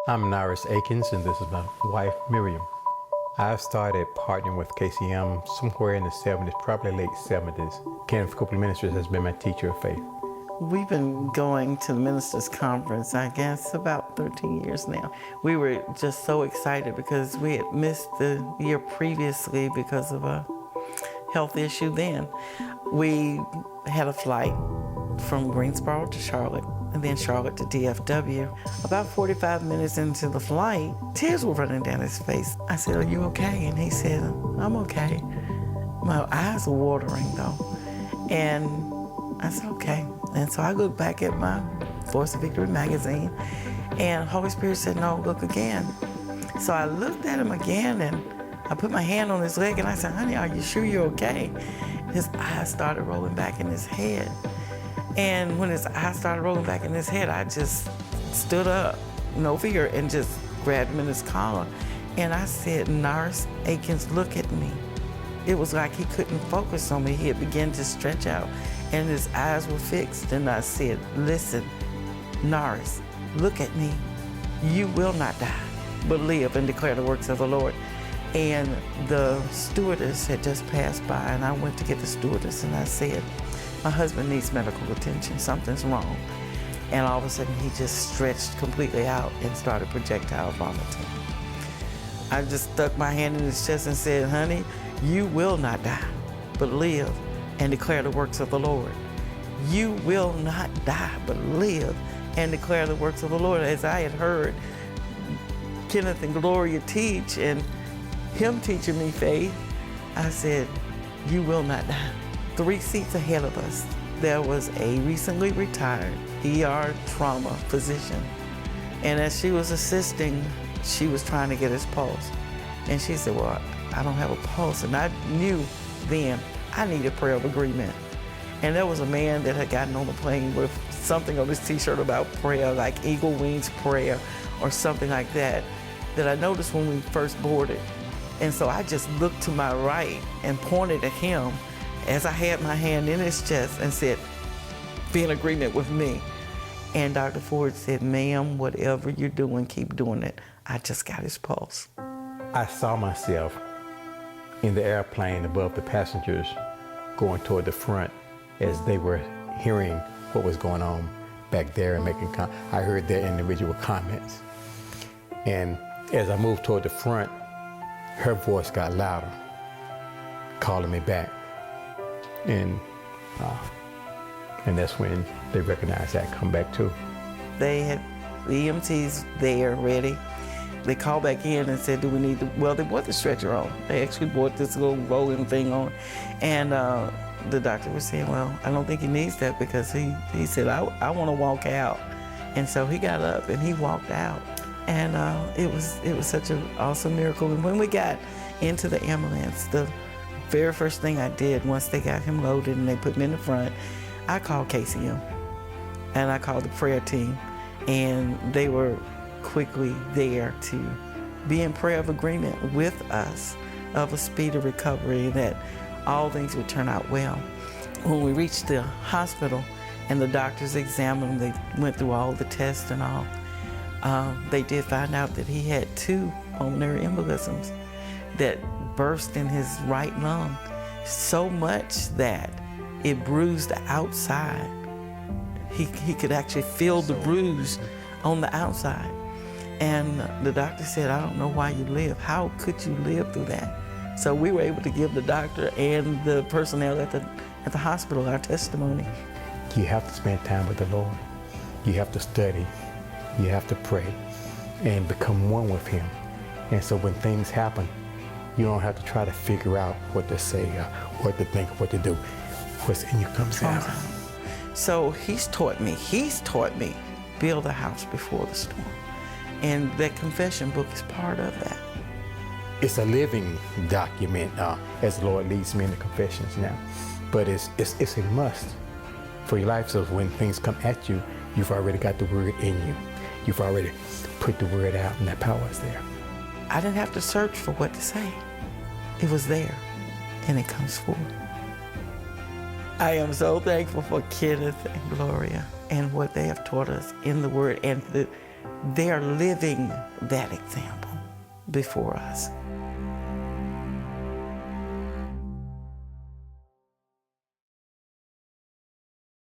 I'm Norris Aikens, and this is my wife, Miriam. I started partnering with KCM somewhere in the 70s, probably late 70s. Kenneth Copeland Ministries has been my teacher of faith. We've been going to the Ministers Conference, I guess, about 13 years now. We were just so excited because we had missed the year previously because of a health issue then. We had a flight from Greensboro to Charlotte, and then Charlotte to DFW. About 45 minutes into the flight, tears were running down his face. I said, "Are you okay?" And he said, "I'm okay." My eyes were watering though. And I said, "Okay." And so I looked back at my Voice of Victory magazine, and Holy Spirit said, "No, look again." So I looked at him again, and I put my hand on his leg, and I said, "Honey, are you sure you're okay?" His eyes started rolling back in his head. And when his eyes started rolling back in his head, I just stood up, no fear, and just grabbed him in his collar. And I said, "Norris Aikens, look at me." It was like he couldn't focus on me. He had begun to stretch out, and his eyes were fixed. And I said, "Listen, Norris, look at me. You will not die, but live and declare the works of the Lord." And the stewardess had just passed by, and I went to get the stewardess, and I said, "My husband needs medical attention, something's wrong." And all of a sudden he just stretched completely out and started projectile vomiting. I just stuck my hand in his chest and said, "Honey, you will not die, but live and declare the works of the Lord." You will not die, but live and declare the works of the Lord. As I had heard Kenneth and Gloria teach, and him teaching me faith, I said, "You will not die." 3 seats ahead of us, there was a recently retired ER trauma physician. And as she was assisting, she was trying to get his pulse. And she said, "Well, I don't have a pulse." And I knew then I needed prayer of agreement. And there was a man that had gotten on the plane with something on his t-shirt about prayer, like Eagle Wings Prayer or something like that, that I noticed when we first boarded. And so I just looked to my right and pointed at him as I had my hand in his chest and said, "Be in agreement with me." And Dr. Ford said, "Ma'am, whatever you're doing, keep doing it. I just got his pulse." I saw myself in the airplane above the passengers going toward the front as they were hearing what was going on back there and making I heard their individual comments. And as I moved toward the front, her voice got louder, calling me back. And that's when they recognized that come back too. They had the EMTs there ready. They called back in and said, "Do we need well, they brought the stretcher on. They actually brought this little rolling thing on. And the doctor was saying, "Well, I don't think he needs that," because he said, I want to walk out." And so he got up and he walked out. And it was such an awesome miracle. And when we got into the ambulance, the very first thing I did once they got him loaded and they put him in the front, I called KCM and I called the prayer team, and they were quickly there to be in prayer of agreement with us of a speedy recovery, that all things would turn out well. When we reached the hospital and the doctors examined him, they went through all the tests and all, they did find out that he had 2 pulmonary embolisms that burst in his right lung, so much that it bruised the outside. He could actually feel the bruise on the outside. And the doctor said, "I don't know why you live. How could you live through that?" So we were able to give the doctor and the personnel at the hospital our testimony. You have to spend time with the Lord. You have to study. You have to pray and become one with Him. And so when things happen, you don't have to try to figure out what to say, what to think, what to do. What's in you comes out. So he's taught me, build a house before the storm. And that confession book is part of that. It's a living document as the Lord leads me in the confessions now. But it's a must for your life. So when things come at you, you've already got the word in you. You've already put the word out, and that power is there. I didn't have to search for what to say. It was there, and it comes forward. I am so thankful for Kenneth and Gloria and what they have taught us in the Word, and they're living that example before us.